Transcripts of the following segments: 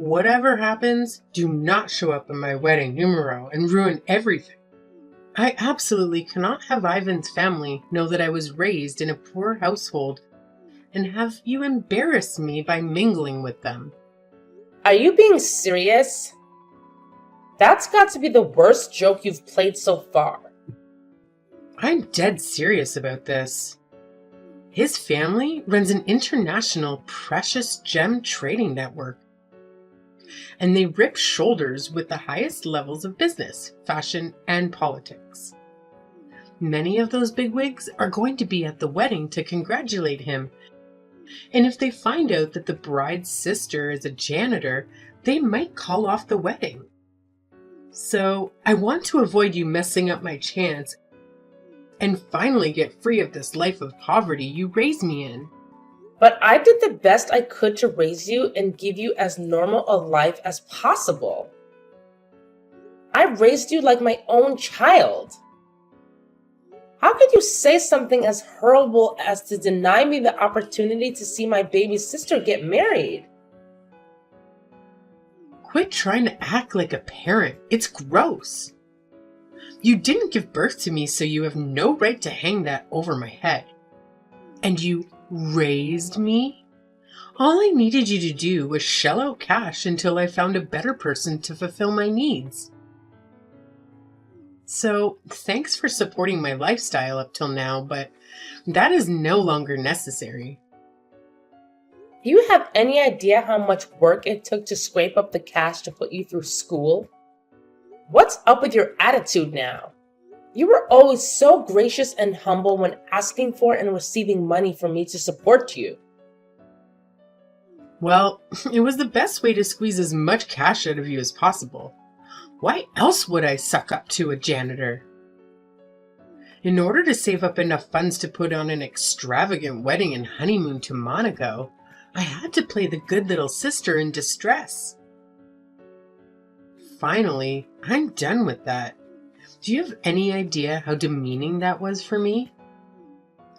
Whatever happens, do not show up at my wedding numero and ruin everything. I absolutely cannot have Ivan's family know that I was raised in a poor household and have you embarrass me by mingling with them. Are you being serious? That's got to be the worst joke you've played so far. I'm dead serious about this. His family runs an international precious gem trading network, and they rip shoulders with the highest levels of business, fashion, and politics. Many of those bigwigs are going to be at the wedding to congratulate him, and if they find out that the bride's sister is a janitor, they might call off the wedding. So I want to avoid you messing up my chance and finally get free of this life of poverty you raised me in. But I did the best I could to raise you and give you as normal a life as possible. I raised you like my own child. How could you say something as horrible as to deny me the opportunity to see my baby sister get married? Quit trying to act like a parent. It's gross. You didn't give birth to me, so you have no right to hang that over my head. And you raised me? All I needed you to do was shell out cash until I found a better person to fulfill my needs. So, thanks for supporting my lifestyle up till now, but that is no longer necessary. Do you have any idea how much work it took to scrape up the cash to put you through school? What's up with your attitude now? You were always so gracious and humble when asking for and receiving money from me to support you. Well, it was the best way to squeeze as much cash out of you as possible. Why else would I suck up to a janitor? In order to save up enough funds to put on an extravagant wedding and honeymoon to Monaco, I had to play the good little sister in distress. Finally, I'm done with that. Do you have any idea how demeaning that was for me?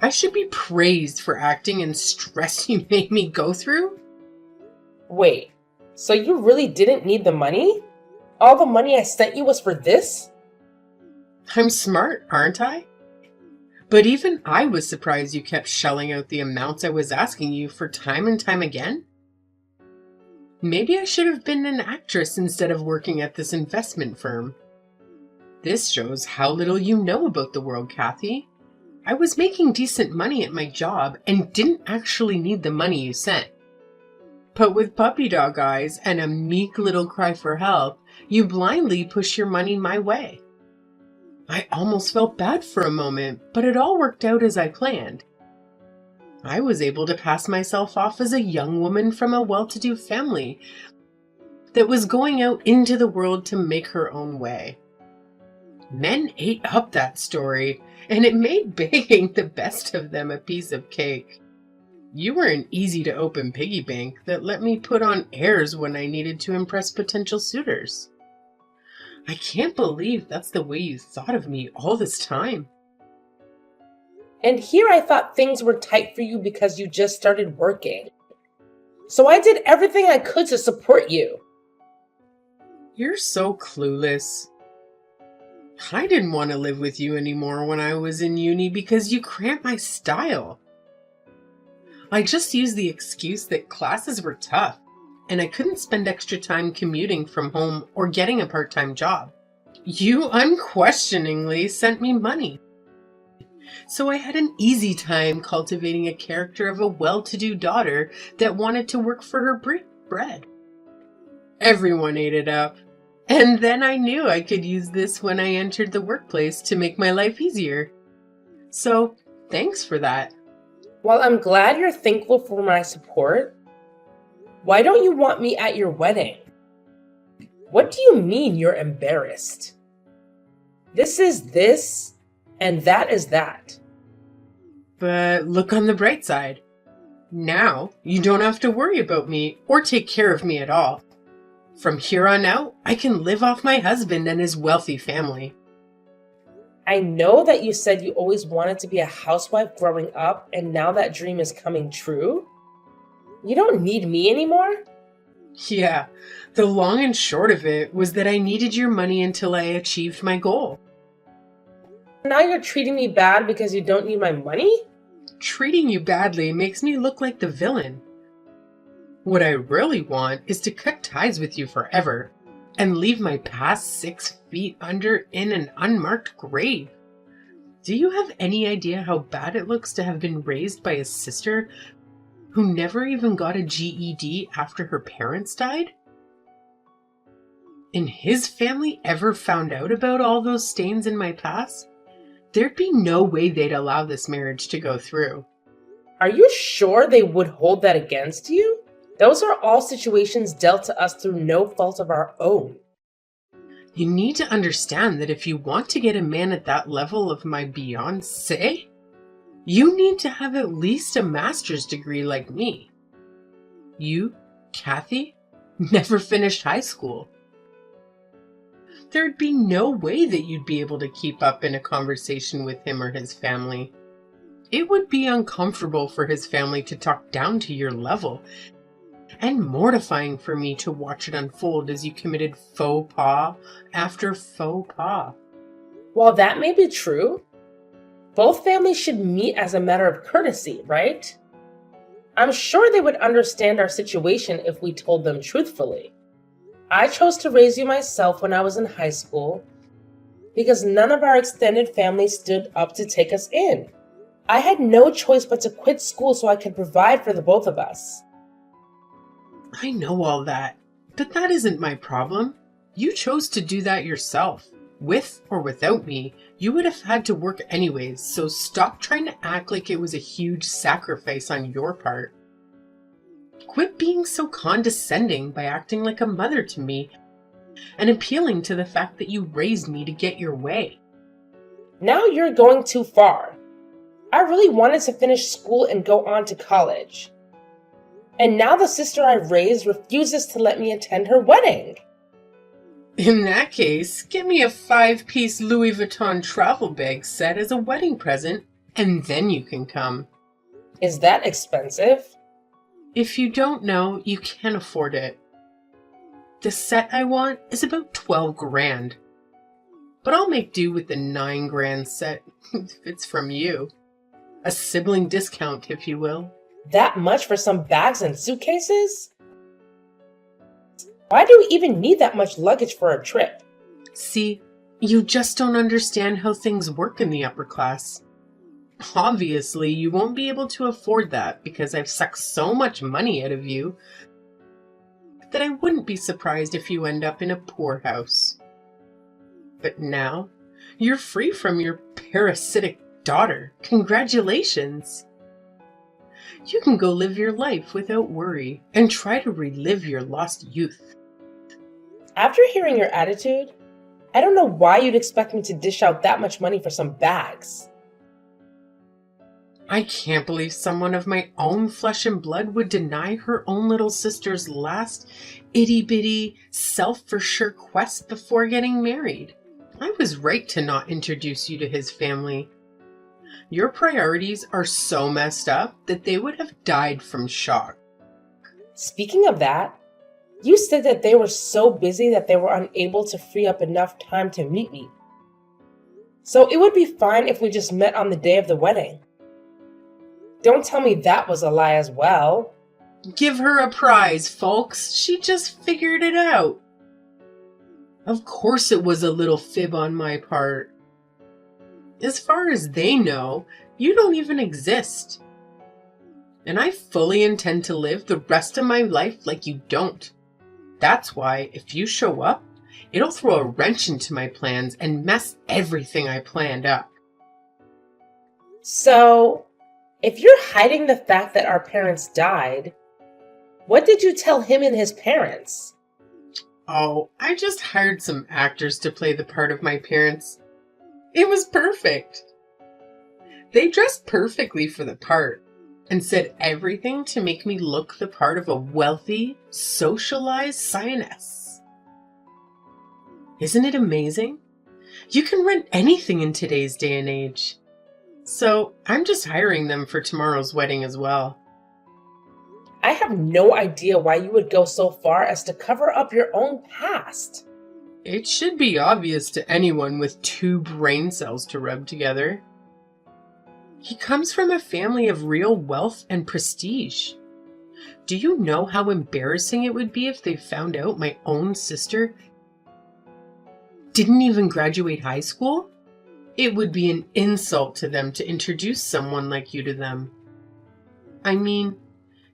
I should be praised for acting and stress you made me go through? Wait, so you really didn't need the money? All the money I sent you was for this? I'm smart, aren't I? But even I was surprised you kept shelling out the amounts I was asking you for time and time again. Maybe I should have been an actress instead of working at this investment firm. This shows how little you know about the world, Kathy. I was making decent money at my job and didn't actually need the money you sent. But with puppy dog eyes and a meek little cry for help, you blindly push your money my way. I almost felt bad for a moment, but it all worked out as I planned. I was able to pass myself off as a young woman from a well-to-do family that was going out into the world to make her own way. Men ate up that story, and it made begging the best of them a piece of cake. You were an easy-to-open piggy bank that let me put on airs when I needed to impress potential suitors. I can't believe that's the way you thought of me all this time. And here I thought things were tight for you because you just started working. So I did everything I could to support you. You're so clueless. I didn't want to live with you anymore when I was in uni because you cramped my style. I just used the excuse that classes were tough and I couldn't spend extra time commuting from home or getting a part-time job. You unquestioningly sent me money. So I had an easy time cultivating a character of a well-to-do daughter that wanted to work for her bread. Everyone ate it up. And then I knew I could use this when I entered the workplace to make my life easier. So, thanks for that. While I'm glad you're thankful for my support, why don't you want me at your wedding? What do you mean you're embarrassed? This is this, and that is that. But look on the bright side. Now, you don't have to worry about me or take care of me at all. From here on out, I can live off my husband and his wealthy family. I know that you said you always wanted to be a housewife growing up, and now that dream is coming true. You don't need me anymore? Yeah, the long and short of it was that I needed your money until I achieved my goal. Now you're treating me bad because you don't need my money? Treating you badly makes me look like the villain. What I really want is to cut ties with you forever and leave my past 6 feet under in an unmarked grave. Do you have any idea how bad it looks to have been raised by a sister who never even got a GED after her parents died? And his family ever found out about all those stains in my past, there'd be no way they'd allow this marriage to go through. Are you sure they would hold that against you? Those are all situations dealt to us through no fault of our own. You need to understand that if you want to get a man at that level of my Beyoncé, you need to have at least a master's degree like me. You, Kathy, never finished high school. There'd be no way that you'd be able to keep up in a conversation with him or his family. It would be uncomfortable for his family to talk down to your level, and mortifying for me to watch it unfold as you committed faux pas after faux pas. While that may be true, both families should meet as a matter of courtesy, right? I'm sure they would understand our situation if we told them truthfully. I chose to raise you myself when I was in high school because none of our extended family stood up to take us in. I had no choice but to quit school so I could provide for the both of us. I know all that, but that isn't my problem. You chose to do that yourself. With or without me, you would have had to work anyways, so stop trying to act like it was a huge sacrifice on your part. Quit being so condescending by acting like a mother to me and appealing to the fact that you raised me to get your way. Now you're going too far. I really wanted to finish school and go on to college. And now the sister I raised refuses to let me attend her wedding. In that case, give me a 5-piece Louis Vuitton travel bag set as a wedding present, and then you can come. Is that expensive? If you don't know, you can afford it. The set I want is about 12 grand. But I'll make do with the 9 grand set if it's from you. A sibling discount, if you will. That much for some bags and suitcases? Why do we even need that much luggage for a trip? See, you just don't understand how things work in the upper class. Obviously, you won't be able to afford that because I've sucked so much money out of you that I wouldn't be surprised if you end up in a poorhouse. But now, you're free from your parasitic daughter. Congratulations! You can go live your life without worry and try to relive your lost youth. After hearing your attitude, I don't know why you'd expect me to dish out that much money for some bags. I can't believe someone of my own flesh and blood would deny her own little sister's last itty-bitty, self-for-sure quest before getting married. I was right to not introduce you to his family. Your priorities are so messed up that they would have died from shock. Speaking of that, you said that they were so busy that they were unable to free up enough time to meet me. So it would be fine if we just met on the day of the wedding. Don't tell me that was a lie as well. Give her a prize, folks. She just figured it out. Of course it was a little fib on my part. As far as they know, you don't even exist. And I fully intend to live the rest of my life like you don't. That's why, if you show up, it'll throw a wrench into my plans and mess everything I planned up. So, if you're hiding the fact that our parents died, what did you tell him and his parents? Oh, I just hired some actors to play the part of my parents. It was perfect. They dressed perfectly for the part and said everything to make me look the part of a wealthy, socialized scioness. Isn't it amazing? You can rent anything in today's day and age. So I'm just hiring them for tomorrow's wedding as well. I have no idea why you would go so far as to cover up your own past. It should be obvious to anyone with two brain cells to rub together. He comes from a family of real wealth and prestige. Do you know how embarrassing it would be if they found out my own sister didn't even graduate high school? It would be an insult to them to introduce someone like you to them. I mean,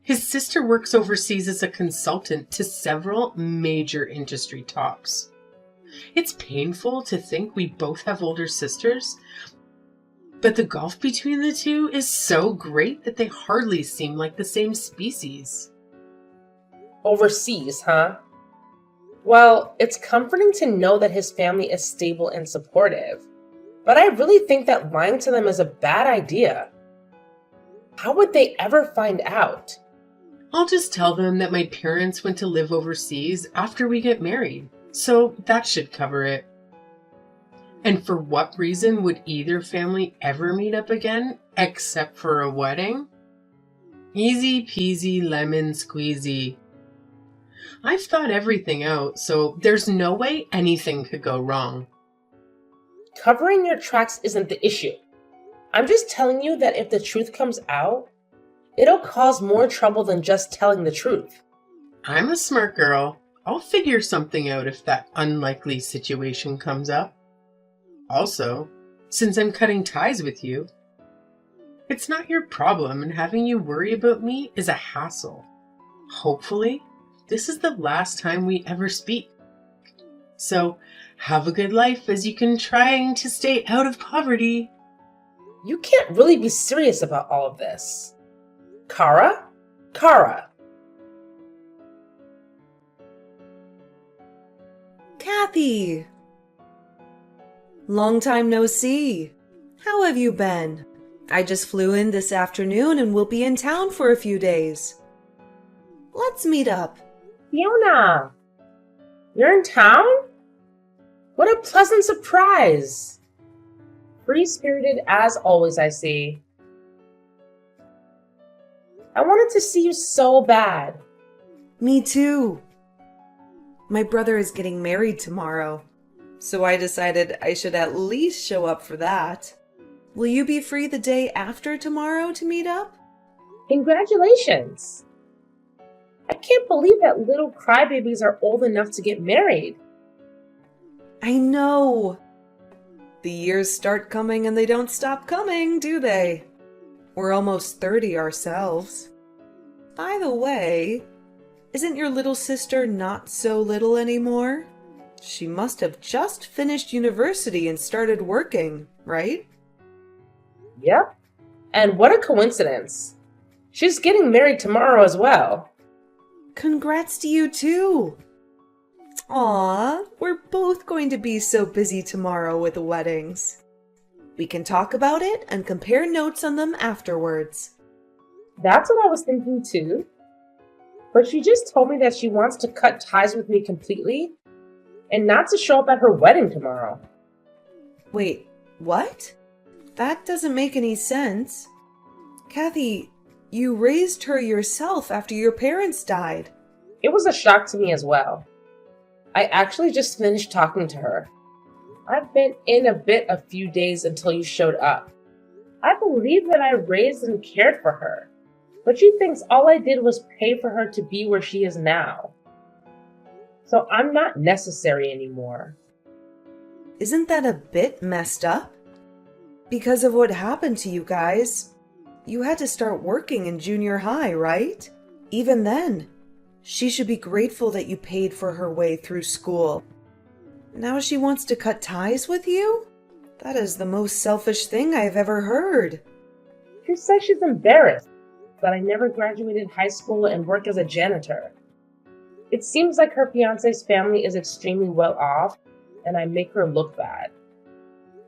his sister works overseas as a consultant to several major industry tops. It's painful to think we both have older sisters, but the gulf between the two is so great that they hardly seem like the same species. Overseas, huh? Well, it's comforting to know that his family is stable and supportive, but I really think that lying to them is a bad idea. How would they ever find out? I'll just tell them that my parents went to live overseas after we get married, so that should cover it. And for what reason would either family ever meet up again, except for a wedding? Easy peasy lemon squeezy. I've thought everything out, so there's no way anything could go wrong. Covering your tracks isn't the issue. I'm just telling you that if the truth comes out, it'll cause more trouble than just telling the truth. I'm a smart girl. I'll figure something out if that unlikely situation comes up. Also, since I'm cutting ties with you, it's not your problem, and having you worry about me is a hassle. Hopefully, this is the last time we ever speak. So, have a good life as you can trying to stay out of poverty. You can't really be serious about all of this. Kara? Kara. Kathy! Long time no see. How have you been? I just flew in this afternoon and will be in town for a few days. Let's meet up. Fiona! You're in town? What a pleasant surprise! Free-spirited as always, I see. I wanted to see you so bad. Me too. My brother is getting married tomorrow, so I decided I should at least show up for that. Will you be free the day after tomorrow to meet up? Congratulations! I can't believe that little crybabies are old enough to get married. I know. The years start coming and they don't stop coming, do they? We're almost 30 ourselves. By the way, isn't your little sister not so little anymore? She must have just finished university and started working, right? Yep. And what a coincidence. She's getting married tomorrow as well. Congrats to you too. Aw, we're both going to be so busy tomorrow with the weddings. We can talk about it and compare notes on them afterwards. That's what I was thinking too. But she just told me that she wants to cut ties with me completely and not to show up at her wedding tomorrow. Wait, what? That doesn't make any sense. Kathy, you raised her yourself after your parents died. It was a shock to me as well. I actually just finished talking to her. I've been in a few days until you showed up. I believe that I raised and cared for her, but she thinks all I did was pay for her to be where she is now. So I'm not necessary anymore. Isn't that a bit messed up? Because of what happened to you guys, you had to start working in junior high, right? Even then, she should be grateful that you paid for her way through school. Now she wants to cut ties with you? That is the most selfish thing I've ever heard. She says she's embarrassed that I never graduated high school and work as a janitor. It seems like her fiance's family is extremely well off, and I make her look bad.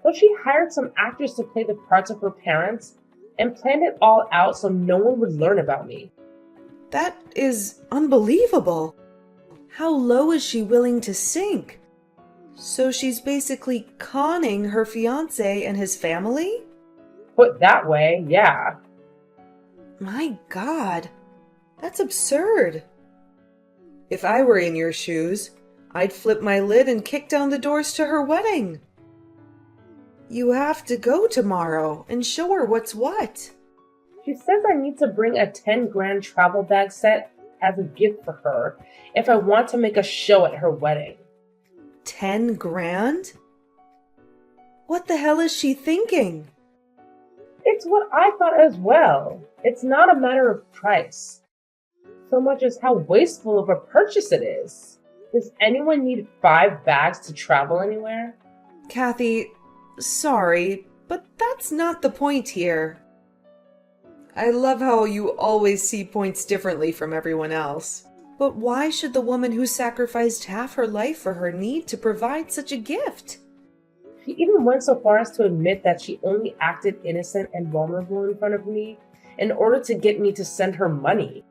So she hired some actors to play the parts of her parents and planned it all out so no one would learn about me. That is unbelievable. How low is she willing to sink? So she's basically conning her fiancé and his family? Put that way, yeah. My God. That's absurd. If I were in your shoes, I'd flip my lid and kick down the doors to her wedding. You have to go tomorrow and show her what's what. She says I need to bring a 10 grand travel bag set as a gift for her if I want to make a show at her wedding. 10 grand? What the hell is she thinking? It's what I thought as well. It's not a matter of price, so much as how wasteful of a purchase it is. Does anyone need 5 bags to travel anywhere? Kathy, sorry, but that's not the point here. I love how you always see points differently from everyone else. But why should the woman who sacrificed half her life for her need to provide such a gift? She even went so far as to admit that she only acted innocent and vulnerable in front of me in order to get me to send her money.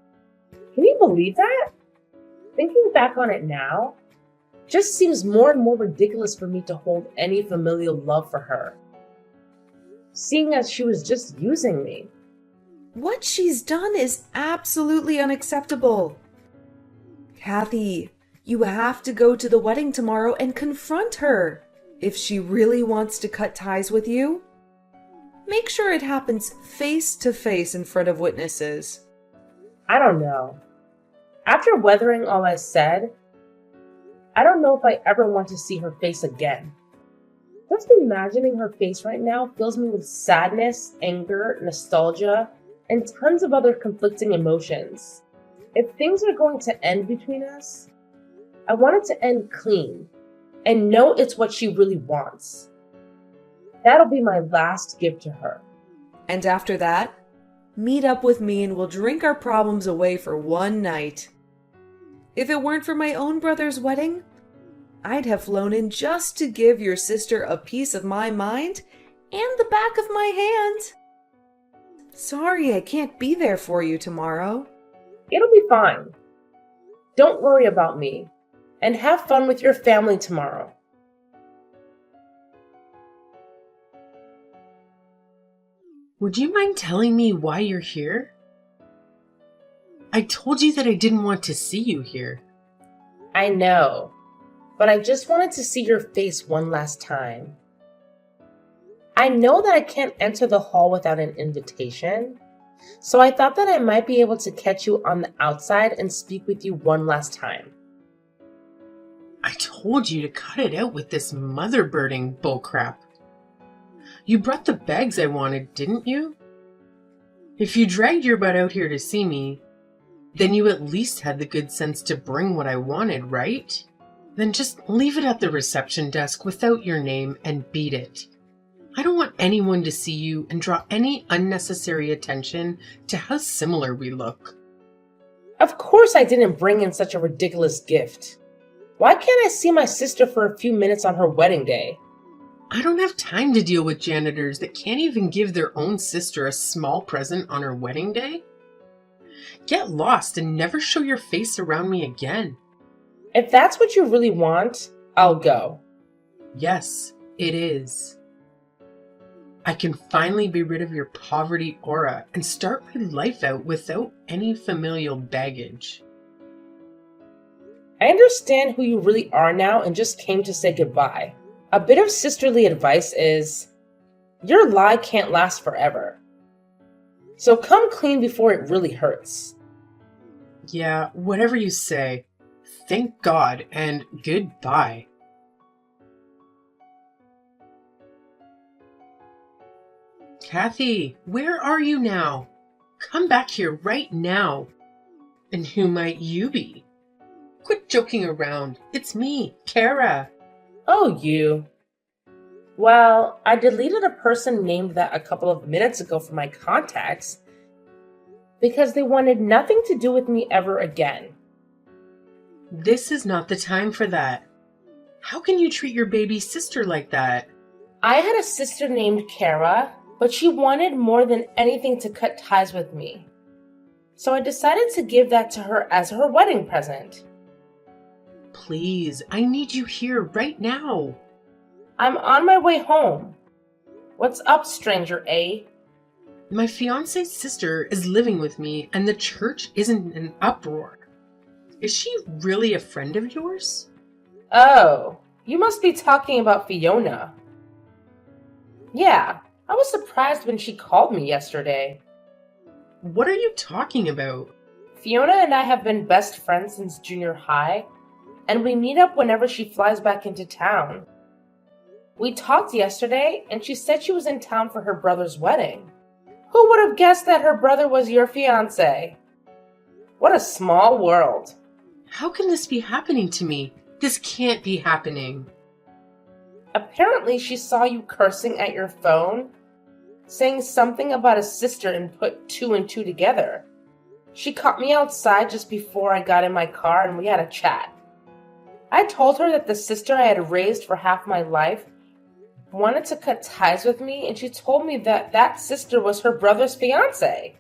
Can you believe that? Thinking back on it now, just seems more and more ridiculous for me to hold any familial love for her, seeing as she was just using me. What she's done is absolutely unacceptable. Kathy, you have to go to the wedding tomorrow and confront her. If she really wants to cut ties with you, make sure it happens face to face in front of witnesses. I don't know. After weathering all I said, I don't know if I ever want to see her face again. Just imagining her face right now fills me with sadness, anger, nostalgia, and tons of other conflicting emotions. If things are going to end between us, I want it to end clean and know it's what she really wants. That'll be my last gift to her. And after that, meet up with me and we'll drink our problems away for one night. If it weren't for my own brother's wedding, I'd have flown in just to give your sister a piece of my mind and the back of my hand. Sorry I can't be there for you tomorrow. It'll be fine. Don't worry about me, and have fun with your family tomorrow. Would you mind telling me why you're here? I told you that I didn't want to see you here. I know, but I just wanted to see your face one last time. I know that I can't enter the hall without an invitation, so I thought that I might be able to catch you on the outside and speak with you one last time. I told you to cut it out with this mother-birding bullcrap. You brought the bags I wanted, didn't you? If you dragged your butt out here to see me, then you at least had the good sense to bring what I wanted, right? Then just leave it at the reception desk without your name and beat it. I don't want anyone to see you and draw any unnecessary attention to how similar we look. Of course I didn't bring in such a ridiculous gift. Why can't I see my sister for a few minutes on her wedding day? I don't have time to deal with janitors that can't even give their own sister a small present on her wedding day. Get lost and never show your face around me again. If that's what you really want, I'll go. Yes, it is. I can finally be rid of your poverty aura and start my life out without any familial baggage. I understand who you really are now and just came to say goodbye. A bit of sisterly advice is, your lie can't last forever. So come clean before it really hurts. Yeah, whatever you say. Thank God and goodbye. Kathy, where are you now? Come back here right now. And who might you be? Quit joking around. It's me, Kara. Oh, you. Well, I deleted a person named that a couple of minutes ago from my contacts because they wanted nothing to do with me ever again. This is not the time for that. How can you treat your baby sister like that? I had a sister named Kara, but she wanted more than anything to cut ties with me. So I decided to give that to her as her wedding present. Please, I need you here right now. I'm on my way home. What's up, stranger A? My fiance's sister is living with me and the church isn't in an uproar. Is she really a friend of yours? Oh, you must be talking about Fiona. Yeah, I was surprised when she called me yesterday. What are you talking about? Fiona and I have been best friends since junior high, and we meet up whenever she flies back into town. We talked yesterday, and she said she was in town for her brother's wedding. Who would have guessed that her brother was your fiancé? What a small world. How can this be happening to me? This can't be happening. Apparently, she saw you cursing at your phone, saying something about a sister and put two and two together. She caught me outside just before I got in my car and we had a chat. I told her that the sister I had raised for half my life wanted to cut ties with me, and she told me that that sister was her brother's fiancé.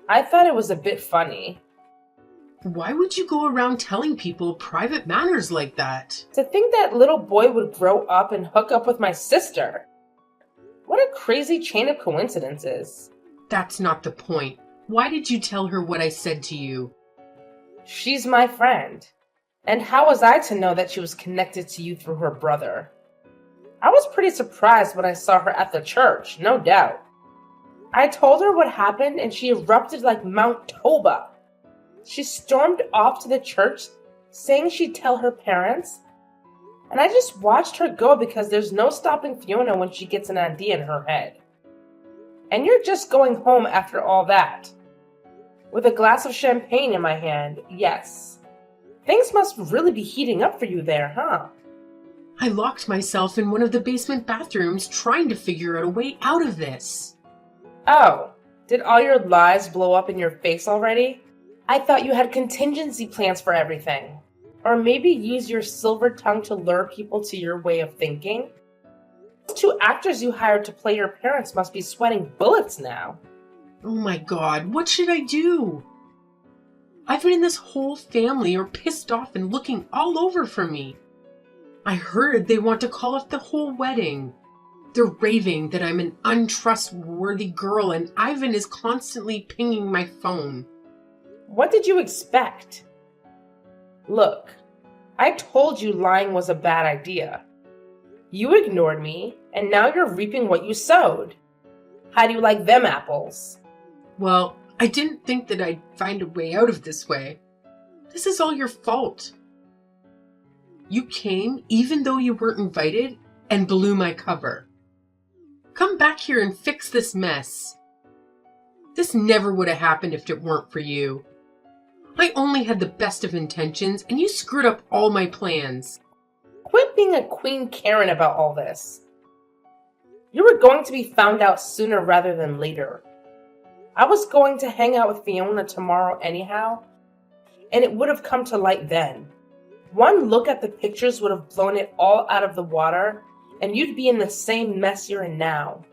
I thought it was a bit funny. Why would you go around telling people private matters like that? To think that little boy would grow up and hook up with my sister. What a crazy chain of coincidences. That's not the point. Why did you tell her what I said to you? She's my friend. And how was I to know that she was connected to you through her brother? I was pretty surprised when I saw her at the church, no doubt. I told her what happened and she erupted like Mount Toba. She stormed off to the church, saying she'd tell her parents, and I just watched her go because there's no stopping Fiona when she gets an idea in her head. And you're just going home after all that. With a glass of champagne in my hand, yes. Things must really be heating up for you there, huh? I locked myself in one of the basement bathrooms trying to figure out a way out of this. Oh, did all your lies blow up in your face already? I thought you had contingency plans for everything. Or maybe use your silver tongue to lure people to your way of thinking? The two actors you hired to play your parents must be sweating bullets now. Oh my God, what should I do? Everyone in this whole family are pissed off and looking all over for me. I heard they want to call off the whole wedding. They're raving that I'm an untrustworthy girl and Ivan is constantly pinging my phone. What did you expect? Look, I told you lying was a bad idea. You ignored me, and now you're reaping what you sowed. How do you like them apples? Well, I didn't think that I'd find a way out of this way. This is all your fault. You came, even though you weren't invited, and blew my cover. Come back here and fix this mess. This never would have happened if it weren't for you. I only had the best of intentions, and you screwed up all my plans. Quit being a Queen Karen about all this. You were going to be found out sooner rather than later. I was going to hang out with Fiona tomorrow anyhow, and it would have come to light then. One look at the pictures would have blown it all out of the water, and you'd be in the same mess you're in now.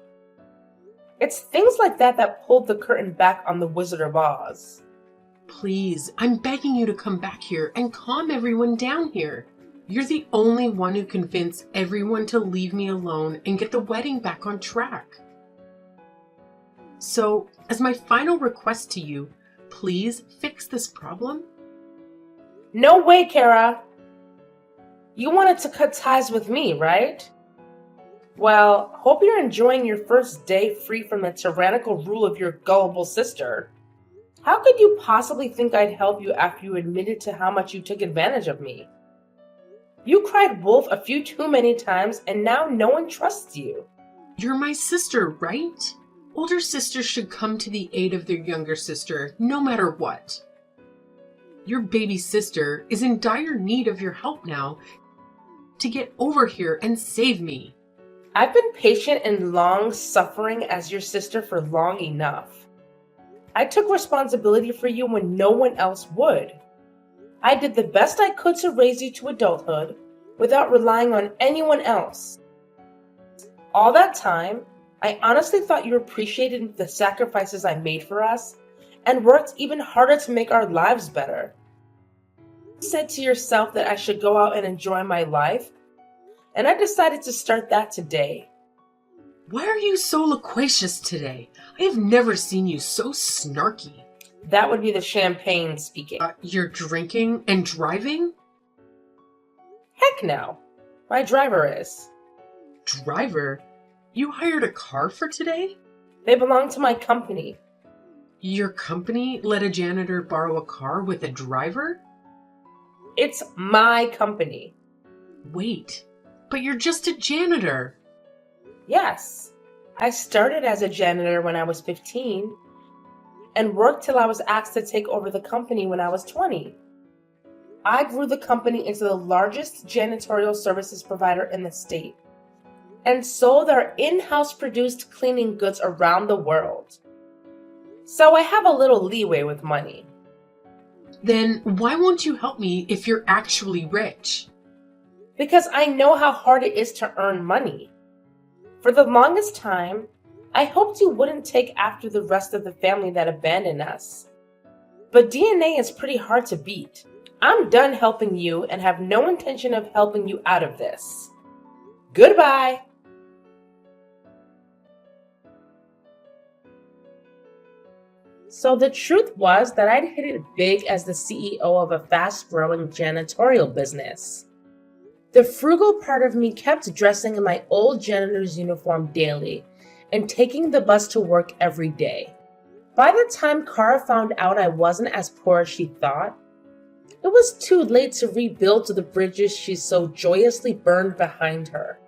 It's things like that that pulled the curtain back on the Wizard of Oz. Please, I'm begging you to come back here and calm everyone down here. You're the only one who convinced everyone to leave me alone and get the wedding back on track. So, as my final request to you, please fix this problem. No way, Kara! You wanted to cut ties with me, right? Well, hope you're enjoying your first day free from the tyrannical rule of your gullible sister. How could you possibly think I'd help you after you admitted to how much you took advantage of me? You cried wolf a few too many times, and now no one trusts you. You're my sister, right? Older sisters should come to the aid of their younger sister, no matter what. Your baby sister is in dire need of your help now to get over here and save me. I've been patient and long-suffering as your sister for long enough. I took responsibility for you when no one else would. I did the best I could to raise you to adulthood without relying on anyone else. All that time, I honestly thought you appreciated the sacrifices I made for us and worked even harder to make our lives better. You said to yourself that I should go out and enjoy my life, and I decided to start that today. Why are you so loquacious today? I have never seen you so snarky. That would be the champagne speaking. You're drinking and driving? Heck no. My driver is. Driver? You hired a car for today? They belong to my company. Your company let a janitor borrow a car with a driver? It's my company. Wait, but you're just a janitor. Yes. I started as a janitor when I was 15 and worked till I was asked to take over the company when I was 20. I grew the company into the largest janitorial services provider in the state and sold our in-house produced cleaning goods around the world. So I have a little leeway with money. Then why won't you help me if you're actually rich? Because I know how hard it is to earn money. For the longest time, I hoped you wouldn't take after the rest of the family that abandoned us. But DNA is pretty hard to beat. I'm done helping you and have no intention of helping you out of this. Goodbye. So the truth was that I'd hit it big as the CEO of a fast-growing janitorial business. The frugal part of me kept dressing in my old janitor's uniform daily and taking the bus to work every day. By the time Kara found out I wasn't as poor as she thought, it was too late to rebuild the bridges she so joyously burned behind her.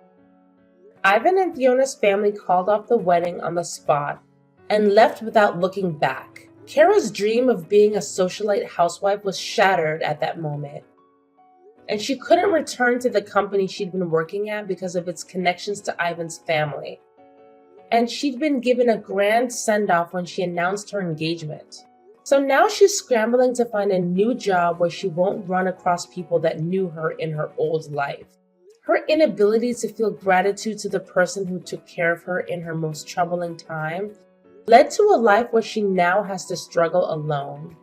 Ivan and Fiona's family called off the wedding on the spot and left without looking back. Kara's dream of being a socialite housewife was shattered at that moment, and she couldn't return to the company she'd been working at because of its connections to Ivan's family. And she'd been given a grand send-off when she announced her engagement. So now she's scrambling to find a new job where she won't run across people that knew her in her old life. Her inability to feel gratitude to the person who took care of her in her most troubling time led to a life where she now has to struggle alone.